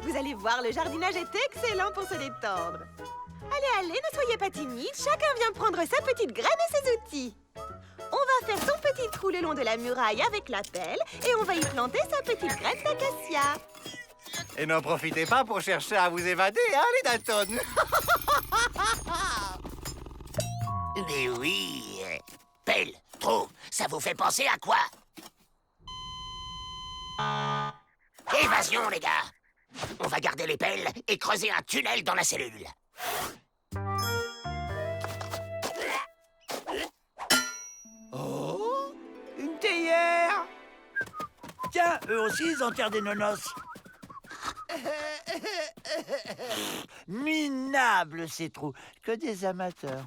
Vous allez voir, le jardinage est excellent pour se détendre. Allez, ne soyez pas timide. Chacun vient prendre sa petite graine et ses outils. On va faire son petit trou le long de la muraille avec la pelle et on va y planter sa petite graine d'acacia. Et n'en profitez pas pour chercher à vous évader, hein, les Dalton? Mais oui. Pelle, trou, ça vous fait penser à quoi? Évasion, les gars. On va garder les pelles et creuser un tunnel dans la cellule. Oh, une théière. Tiens, eux aussi, ils enterrent des nonos. Minables, ces trous. Que des amateurs.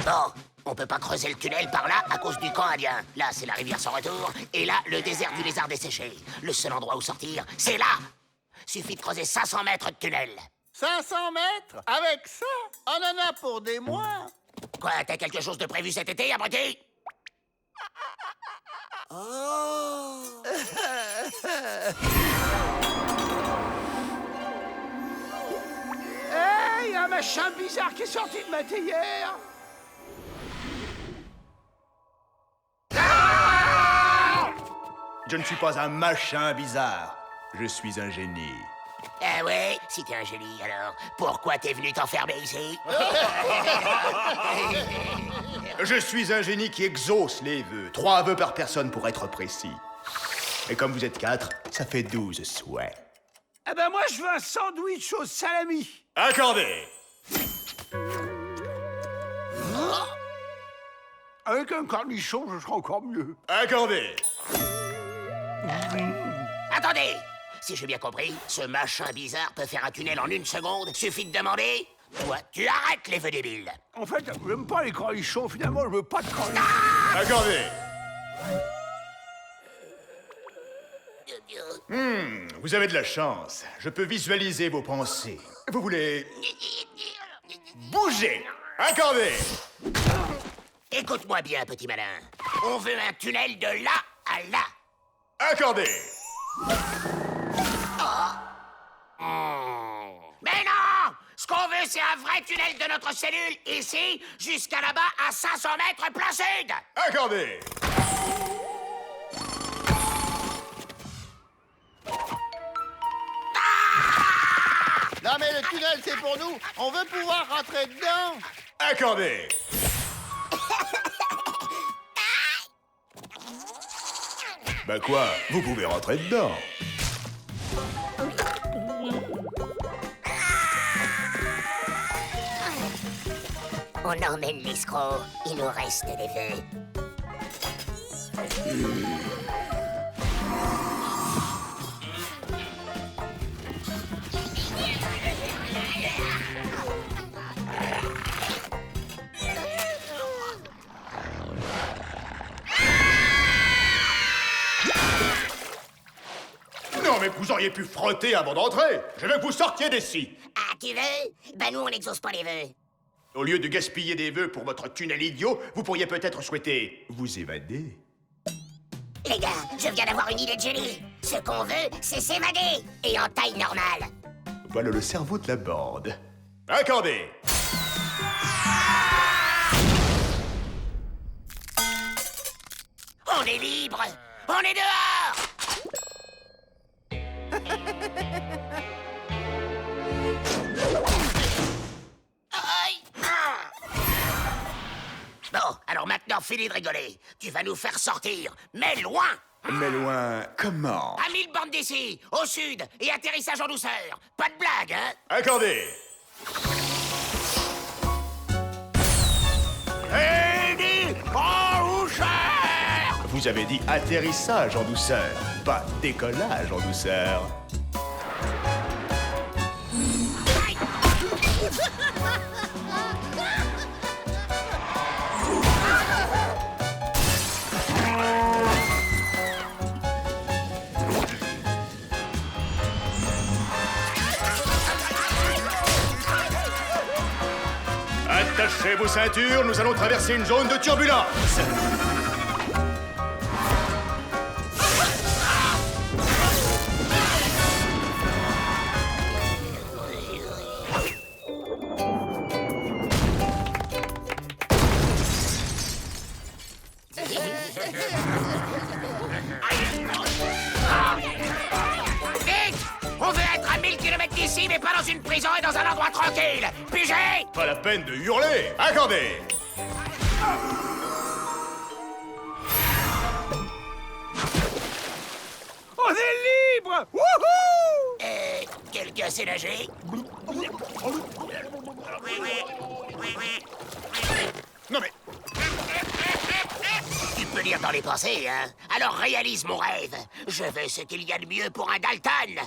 Bon, on peut pas creuser le tunnel par là à cause du camp indien. Là, c'est la rivière sans retour. Et là, le désert du lézard desséché. Le seul endroit où sortir, c'est là. Suffit de creuser 500 mètres de tunnel. 500 mètres? Avec ça? On en a pour des mois. Quoi, t'as quelque chose de prévu cet été, abruti? Oh. Hey, un machin bizarre qui est sorti de ma théière. Je ne suis pas un machin bizarre. Je suis un génie. Ah ouais? Si t'es un génie, alors, pourquoi t'es venu t'enfermer ici? Je suis un génie qui exauce les vœux. 3 vœux par personne pour être précis. Et comme vous êtes 4, ça fait 12 souhaits. Eh ben moi, je veux un sandwich au salami. Accordé. Avec un cornichon, je serai encore mieux. Accordé. Attendez! Si j'ai bien compris, ce machin bizarre peut faire un tunnel en 1 seconde. Suffit de demander. Toi, tu arrêtes les vœux débiles. En fait, j'aime pas les cornichons, finalement, je veux pas de cornichons. Accordé. Vous avez de la chance. Je peux visualiser vos pensées. Vous voulez... bouger. Accordé. Écoute-moi bien, petit malin. On veut un tunnel de là à là. Accordé. Mais non! Ce qu'on veut, c'est un vrai tunnel de notre cellule, ici, jusqu'à là-bas, à 500 mètres plein sud! Accordé. Non, mais le tunnel, c'est pour nous. On veut pouvoir rentrer dedans. Accordé. Bah quoi? Vous pouvez rentrer dedans. On emmène l'escroc. Il nous reste des vœux. Non, mais vous auriez pu frotter avant d'entrer. Je veux que vous sortiez d'ici. Ah, tu veux? Ben nous, on n'exauce pas les vœux. Au lieu de gaspiller des vœux pour votre tunnel idiot, vous pourriez peut-être souhaiter vous évader. Les gars, je viens d'avoir une idée de génie. Ce qu'on veut, c'est s'évader. Et en taille normale. Voilà le cerveau de la bande. Accordé. On est libre. On est dehors. Aïe. Bon, alors maintenant, fini de rigoler. Tu vas nous faire sortir, mais loin. Mais loin, comment? À 1000 bornes d'ici, au sud, et atterrissage en douceur. Pas de blague, hein? Accordé. Fini en douceur. Vous avez dit atterrissage en douceur, pas décollage en douceur. Attachez vos ceintures, nous allons traverser une zone de turbulence. ici, mais pas dans une prison et dans un endroit tranquille. Pigé! Pas la peine de hurler. Attendez. On est libre! Wouhou! Quelqu'un sait nager? Non mais... Tu peux lire dans les pensées, hein? Alors réalise mon rêve. Je veux ce qu'il y a de mieux pour un Dalton.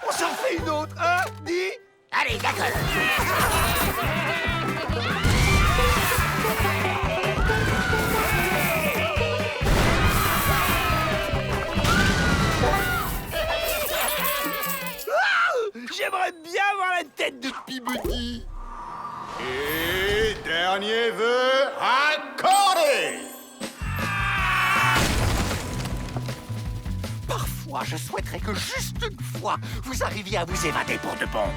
On s'en fait une autre, hein? Dis! Allez, d'accord. J'aimerais bien avoir la tête de Peabody. Et dernier vœu accordé. Parfois, je souhaiterais que juste une fois, vous arriviez à vous évader pour de bon.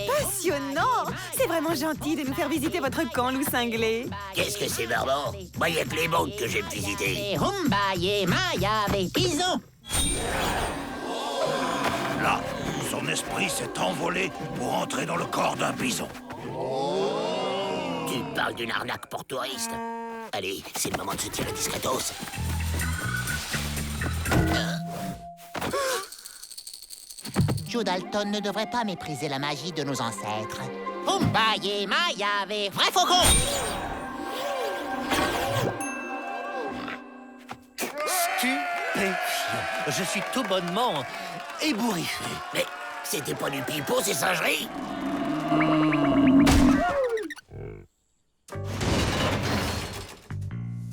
Passionnant! C'est vraiment gentil de nous faire visiter votre camp, loup cinglé. Qu'est-ce que c'est barbant? Moi, y a que les banques que j'aime visiter. Là, son esprit s'est envolé pour entrer dans le corps d'un bison. Tu parles d'une arnaque pour touristes? Allez, c'est le moment de se tirer discretos. Joe Dalton ne devrait pas mépriser la magie de nos ancêtres. Humbaye Mayave, vrai faucon! Stupéfiant. Je suis tout bonnement ébouriffé. Mais c'était pas du pipeau, ces singeries?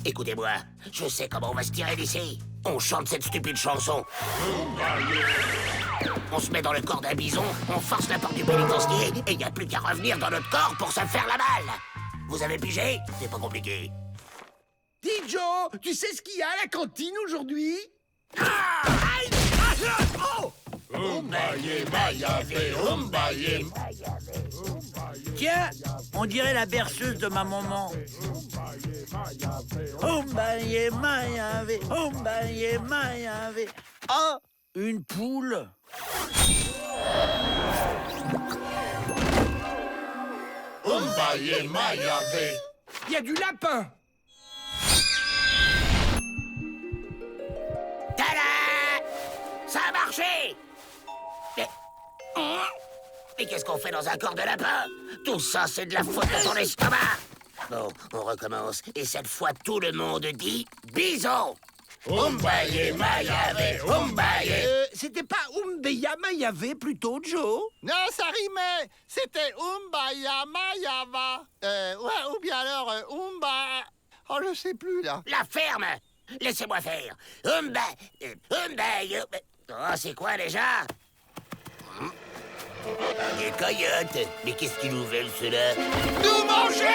Écoutez-moi, je sais comment on va se tirer d'ici. On chante cette stupide chanson. On se met dans le corps d'un bison, on force la porte du pénitencier, et il n'y a plus qu'à revenir dans notre corps pour se faire la malle. Vous avez pigé? C'est pas compliqué. Dis Joe, tu sais ce qu'il y a à la cantine aujourd'hui? Tiens, on dirait la berceuse de ma maman. Humbaye Mayave, Humbaye Mayave. Ah, une poule. Il y a du lapin! Tada! Ça a marché! Mais qu'est-ce qu'on fait dans un corps de lapin? Tout ça, c'est de la faute de ton estomac! Bon, on recommence. Et cette fois, tout le monde dit bison! Umbaye Mayave, Umbaye! C'était pas Umbeya Mayave plutôt, Joe? Non, ça rimait. C'était Umbaya Mayava. Ouais, ou bien alors Umba... Oh, je sais plus, là. La ferme! Laissez-moi faire! Umbaye... Oh, c'est quoi déjà? Des coyotes! Mais qu'est-ce qu'ils nous veulent, ceux-là? Nous manger!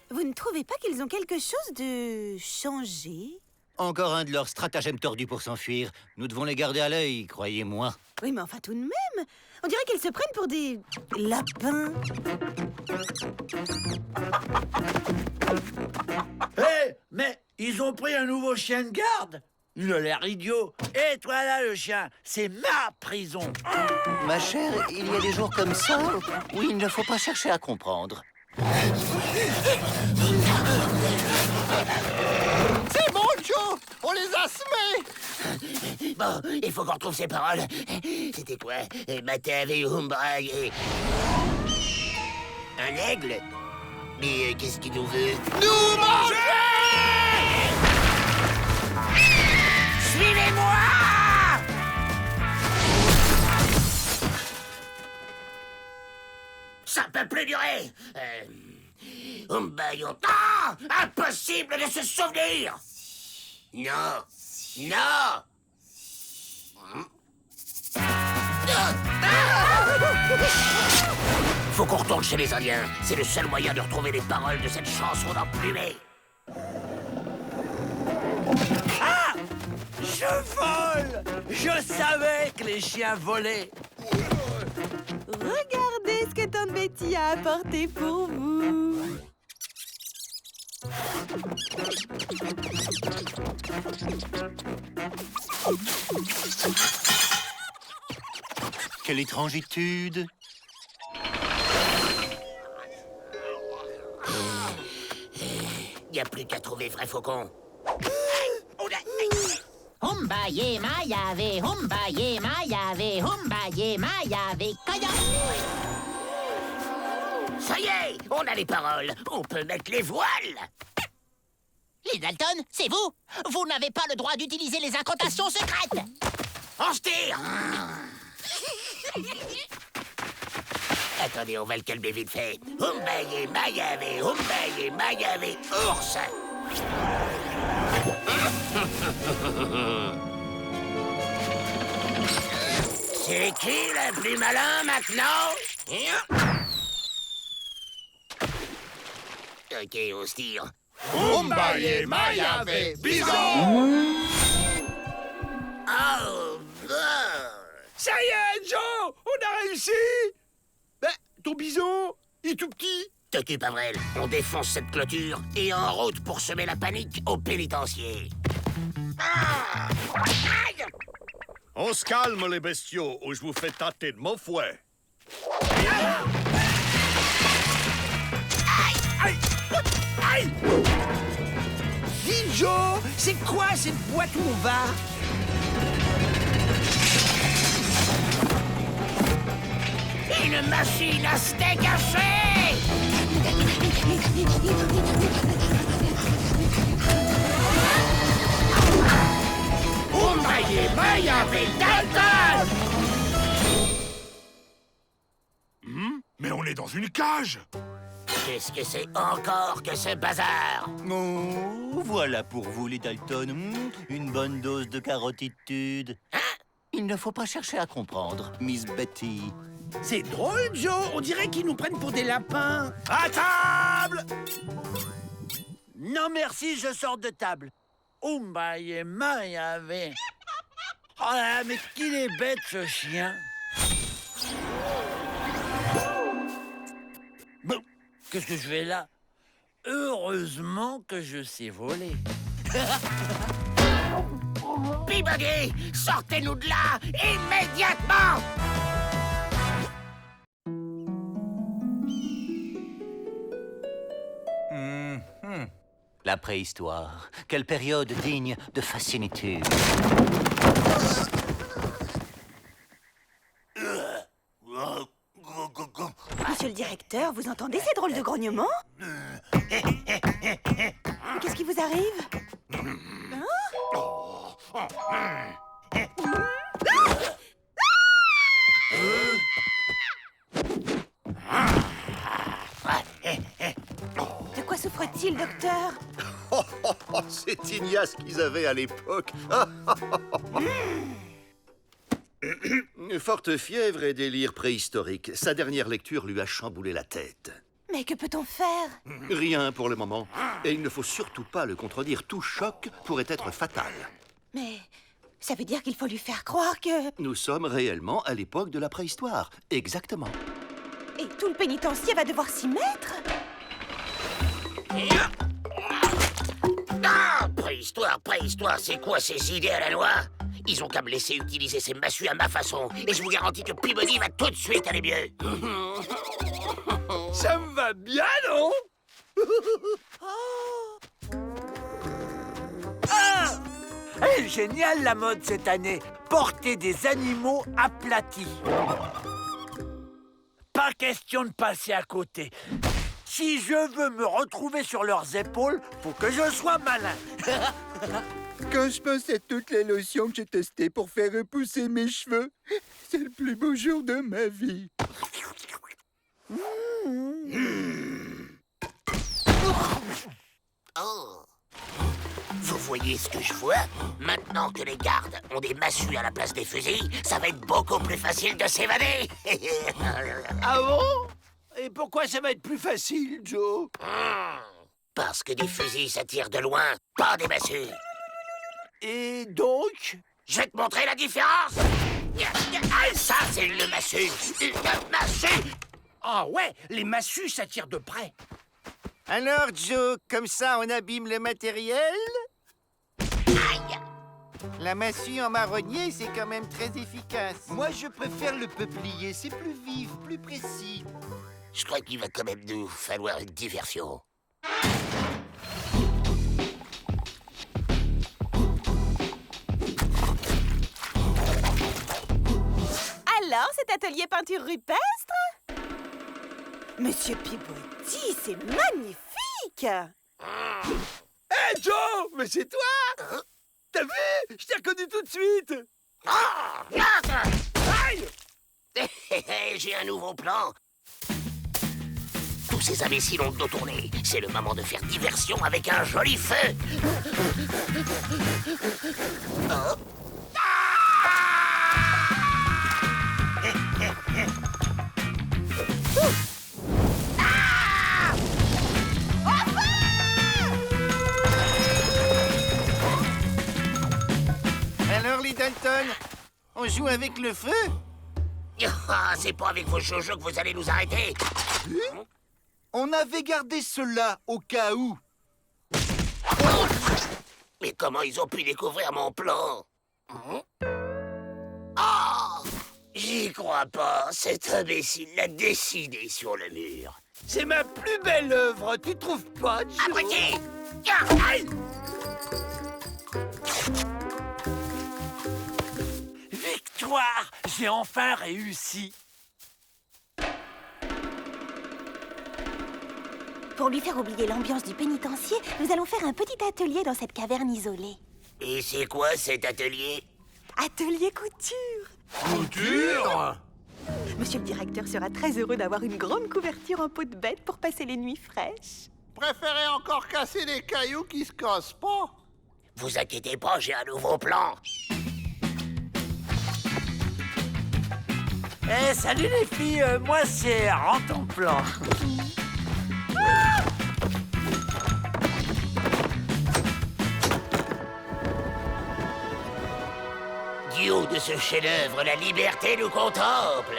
Vous ne trouvez pas qu'ils ont quelque chose de changé? Encore un de leurs stratagèmes tordus pour s'enfuir. Nous devons les garder à l'œil, croyez-moi. Oui, mais enfin tout de même. On dirait qu'ils se prennent pour des lapins. Hé, mais ils ont pris un nouveau chien de garde. Il a l'air idiot. Et toi là, le chien, c'est ma prison. Ma chère, il y a des jours comme ça où il ne faut pas chercher à comprendre. C'est bon, Joe. On les a semés. Bon, il faut qu'on retrouve ces paroles. C'était quoi? Matave Umbaye. Un aigle? Mais qu'est-ce qu'il nous veut? Nous manger! Suivez-moi! Ça peut plus durer! Umbayon... Ah! Impossible de se souvenir! Non! Non! Faut qu'on retourne chez les Indiens. C'est le seul moyen de retrouver les paroles de cette chanson d'emplumée. Ah! Je vole! Je savais que les chiens volaient. Regardez ce que Tante Betty a apporté pour vous. Quelle étrangitude! Y a plus qu'à trouver Vrai Faucon. Humbaye mayave, humbaye mayave, humbaye mayave, kaya. Ça y est, on a les paroles. On peut mettre les voiles. Les Dalton, c'est vous? Vous n'avez pas le droit d'utiliser les incantations secrètes. On se tire. Attendez, on va le calmer vite fait. Humbaye mayave, ours. C'est qui le plus malin maintenant? Ok, on se tire. Humbaye mayave, bison! Oh, Ça y est, Joe! On a réussi! Ben, ton bison, il est tout petit. T'occupe, Avril. On défonce cette clôture et en route pour semer la panique au pénitencier. Ah! Aïe! On se calme, les bestiaux, ou je vous fais tâter de mon fouet. Aïe! Aïe! Dis, Joe, c'est quoi cette boîte où on va? Une machine à steak haché! Humbaye mayave, Dalton! Mais on est dans une cage! Qu'est-ce que c'est encore que ce bazar? Oh, voilà pour vous, les Dalton. Une bonne dose de carotitude. Il ne faut pas chercher à comprendre, Miss Betty. C'est drôle, Joe. On dirait qu'ils nous prennent pour des lapins. À table! Non, merci, je sors de table. Humbaye mayave. Oh là là, mais qu'il est bête, ce chien. Bon, qu'est-ce que je fais là? Heureusement que je sais voler. Peabody, sortez-nous de là, immédiatement! La préhistoire. Quelle période digne de fascinitude. Monsieur le directeur, vous entendez ces drôles de grognements? Qu'est-ce qui vous arrive? De quoi souffre-t-il, docteur? C'est ignace qu'ils avaient à l'époque. Forte fièvre et délire préhistorique. Sa dernière lecture lui a chamboulé la tête. Mais que peut-on faire? Rien pour le moment. Et il ne faut surtout pas le contredire. Tout choc pourrait être fatal. Mais ça veut dire qu'il faut lui faire croire que... Nous sommes réellement à l'époque de la préhistoire. Exactement. Et tout le pénitencier va devoir s'y mettre? Ah, préhistoire, c'est quoi ces idées à la loi? Ils ont qu'à me laisser utiliser ces massues à ma façon. Et je vous garantis que Peabody va tout de suite aller mieux. Ça me va bien, non? Ah! Elle est géniale, la mode, cette année. Porter des animaux aplatis. Pas question de passer à côté. Si je veux me retrouver sur leurs épaules, faut que je sois malin. Quand je pense à toutes les lotions que j'ai testées pour faire repousser mes cheveux, c'est le plus beau jour de ma vie. Oh. Vous voyez ce que je vois? Maintenant que les gardes ont des massues à la place des fusils, ça va être beaucoup plus facile de s'évader. Ah bon? Et pourquoi ça va être plus facile, Joe? Parce que des fusils, ça tire de loin, pas des massues. Et donc? Je vais te montrer la différence. Ça, c'est le massue. Une massue. Ah ouais, les massues, ça tire de près. Alors, Joe, comme ça, on abîme le matériel? Aïe. La massue en marronnier, c'est quand même très efficace. Moi, je préfère le peuplier. C'est plus vif, plus précis. Je crois qu'il va quand même nous falloir une diversion. Alors, cet atelier peinture rupestre? Monsieur Peabody, c'est magnifique! Hé, Joe, mais c'est toi! T'as vu? Je t'ai reconnu tout de suite! Aïe! J'ai un nouveau plan. Tous ces imbéciles ont le dos tourné. C'est le moment de faire diversion avec un joli feu. Oh. Alors, les Dalton, on joue avec le feu? Ah, c'est pas avec vos shoujo que vous allez nous arrêter. On avait gardé cela au cas où. Mais comment ils ont pu découvrir mon plan? Oh, j'y crois pas. Cet imbécile l'a dessiné sur le mur. C'est ma plus belle œuvre, tu trouves pas, Joe? Abruti! Aïe! Victoire! J'ai enfin réussi. Pour lui faire oublier l'ambiance du pénitencier, nous allons faire un petit atelier dans cette caverne isolée. Et c'est quoi cet atelier? Atelier couture! Couture? Monsieur le directeur sera très heureux d'avoir une grande couverture en peau de bête pour passer les nuits fraîches. Préférez encore casser des cailloux qui se cassent pas? Vous inquiétez pas, j'ai un nouveau plan. Eh, salut les filles, moi c'est Rantanplan. Du haut de ce chef-d'œuvre, la liberté nous contemple.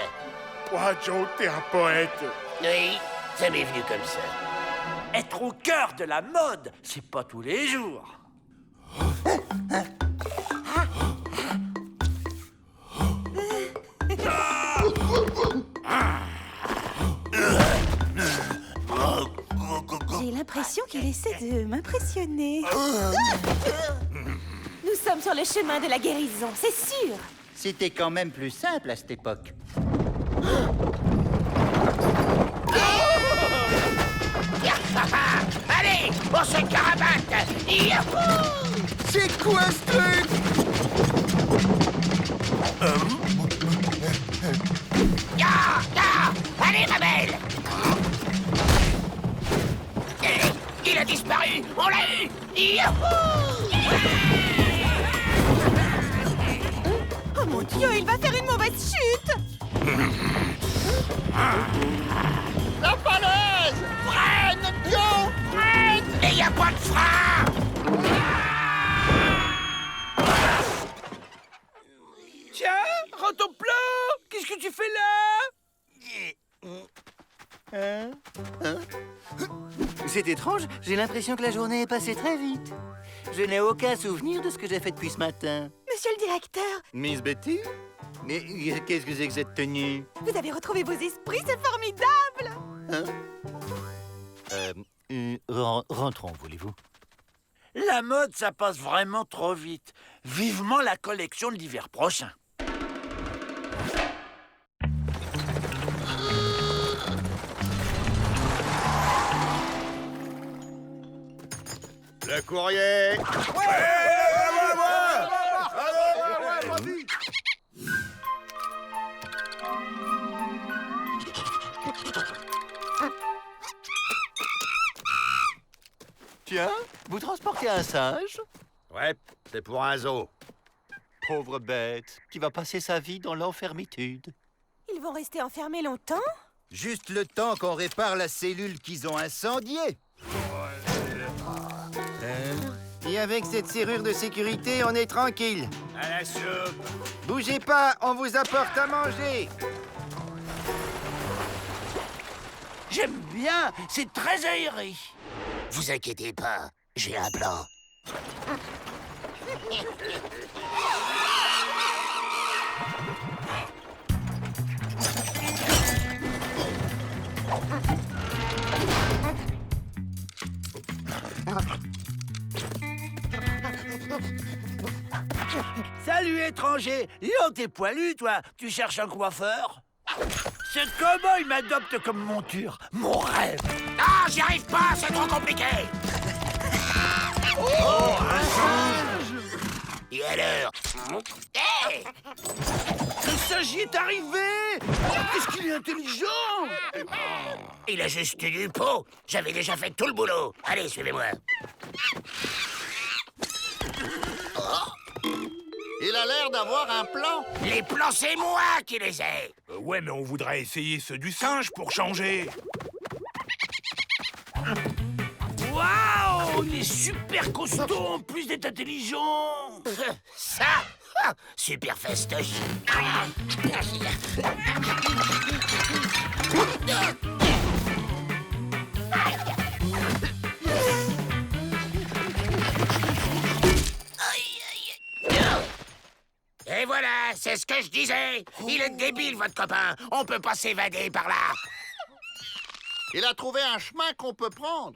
Toi, Joe, t'es un poète. Oui, ça m'est venu comme ça. Être au cœur de la mode, c'est pas tous les jours. J'ai l'impression qu'il essaie de m'impressionner. Nous sommes sur le chemin de la guérison, c'est sûr. C'était quand même plus simple à cette époque. Allez, on se carabate. C'est quoi ce truc? Allez, rebelle. Il a disparu. On l'a eu. Oh mon Dieu, il va faire une mauvaise chute. La falaise! Freine, Joe! Freine! Mais y a pas de frein. Tiens, rends ton plan! Qu'est-ce que tu fais là? C'est étrange, j'ai l'impression que la journée est passée très vite. Je n'ai aucun souvenir de ce que j'ai fait depuis ce matin. Monsieur le directeur, Miss Betty? Mais qu'est-ce que c'est que cette tenue? vous avez retrouvé vos esprits, c'est formidable. Rentrons, voulez-vous? La mode, ça passe vraiment trop vite. Vivement la collection de l'hiver prochain. Le courrier. Tiens, vous transportez un singe? Ouais, c'est pour un zoo. Pauvre bête, qui va passer sa vie dans l'enfermitude. Ils vont rester enfermés longtemps? Juste le temps qu'on répare la cellule qu'ils ont incendiée. Et avec cette serrure de sécurité, on est tranquille. À la soupe. Bougez pas, on vous apporte à manger. J'aime bien, c'est très aéré. Vous inquiétez pas, j'ai un plan. Salut, étranger. Dis donc, t'es poilu, toi. Tu cherches un coiffeur? Ce cow-boy m'adopte comme monture. Mon rêve. Ah, j'y arrive pas, c'est trop compliqué. Oh, un singe. Et alors? Hey! Le singe y est arrivé. Qu'est-ce qu'il est intelligent. Il a juste eu du pot. J'avais déjà fait tout le boulot. Allez, suivez-moi. Il a l'air d'avoir un plan. Les plans, c'est moi qui les ai. Ouais, mais on voudrait essayer ceux du singe pour changer. Waouh, on est super costaud en plus d'être intelligent. Ça, super fastoche. Et voilà, c'est ce que je disais. Il est débile, votre copain. On peut pas s'évader par là. Il a trouvé un chemin qu'on peut prendre.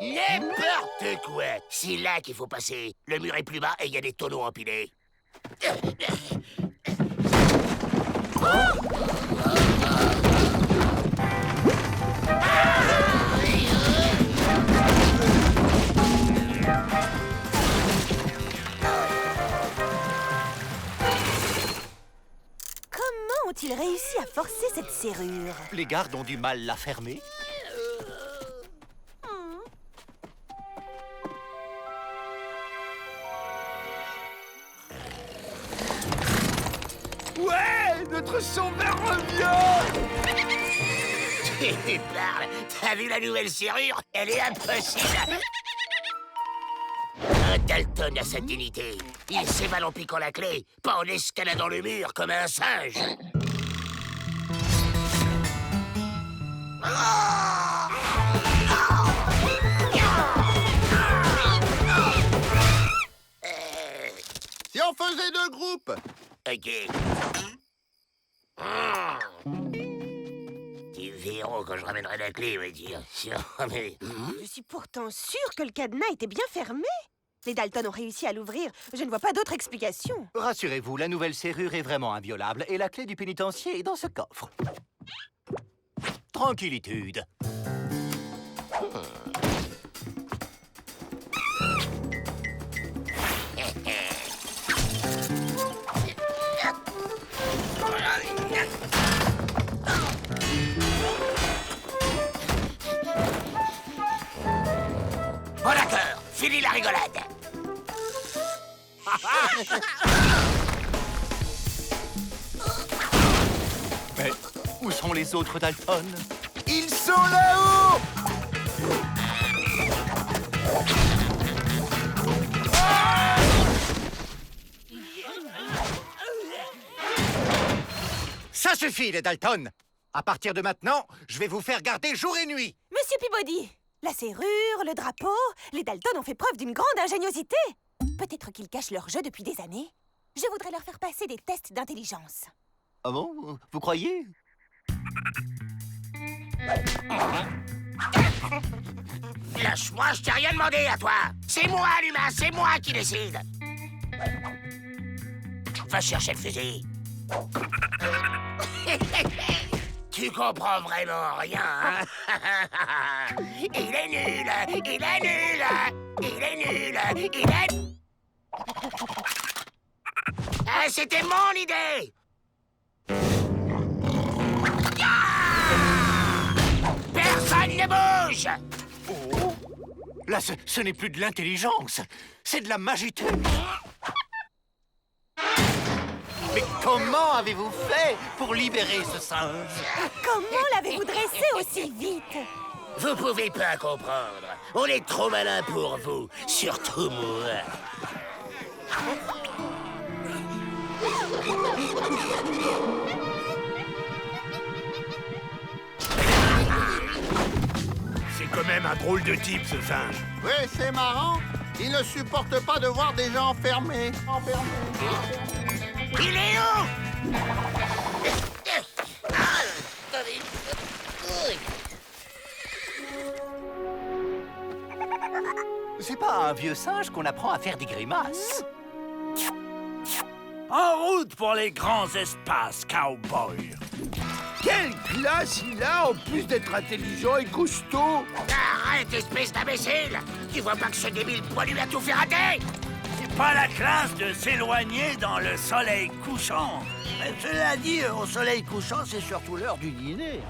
N'importe quoi. C'est là qu'il faut passer. Le mur est plus bas et il y a des tonneaux empilés. Comment ont-ils réussi à forcer cette serrure? Les gardes ont du mal la fermer. Ouais, notre sauveur revient. Tu parles. T'as vu la nouvelle serrure? Elle est impossible. Un Dalton a sa dignité. Il s'évade en piquant la clé, pas en escaladant le mur comme un singe. Si on faisait deux groupes. Ok. Tu verras quand je ramènerai la clé, me dire. Mais... Je suis pourtant sûre que le cadenas était bien fermé. Les Dalton ont réussi à l'ouvrir. Je ne vois pas d'autre explication. Rassurez-vous, la nouvelle serrure est vraiment inviolable et la clé du pénitencier est dans ce coffre. Tranquillitude. Bon d'accord, fini la rigolade. Mais où sont les autres Dalton? Ils sont là-haut. Ça suffit, les Dalton. À partir de maintenant, je vais vous faire garder jour et nuit. Monsieur Peabody, la serrure, le drapeau, les Dalton ont fait preuve d'une grande ingéniosité. Peut-être qu'ils cachent leur jeu depuis des années. Je voudrais leur faire passer des tests d'intelligence. Ah bon? Vous croyez? Lâche-moi, je t'ai rien demandé à toi. C'est moi, l'humain, c'est moi qui décide. Va chercher le fusil. Tu comprends vraiment rien, hein? Il est nul, il est nul, il est nul, il est... Ah, c'était mon idée. Personne ne bouge. Oh. Là, ce n'est plus de l'intelligence, c'est de la magie. Mais comment avez-vous fait pour libérer ce singe? Comment l'avez-vous dressé aussi vite? Vous pouvez pas comprendre. On est trop malin pour vous, surtout moi. C'est quand même un drôle de type, ce singe. Oui, c'est marrant. Il ne supporte pas de voir des gens enfermés. Il est où? C'est pas un vieux singe qu'on apprend à faire des grimaces. En route pour les grands espaces, cowboy. Quelle classe il a, en plus d'être intelligent et costaud! Arrête, espèce d'imbécile! Tu vois pas que ce débile poilu a tout fait rater? C'est pas la classe de s'éloigner dans le soleil couchant. Mais cela dit, au soleil couchant, c'est surtout l'heure du dîner.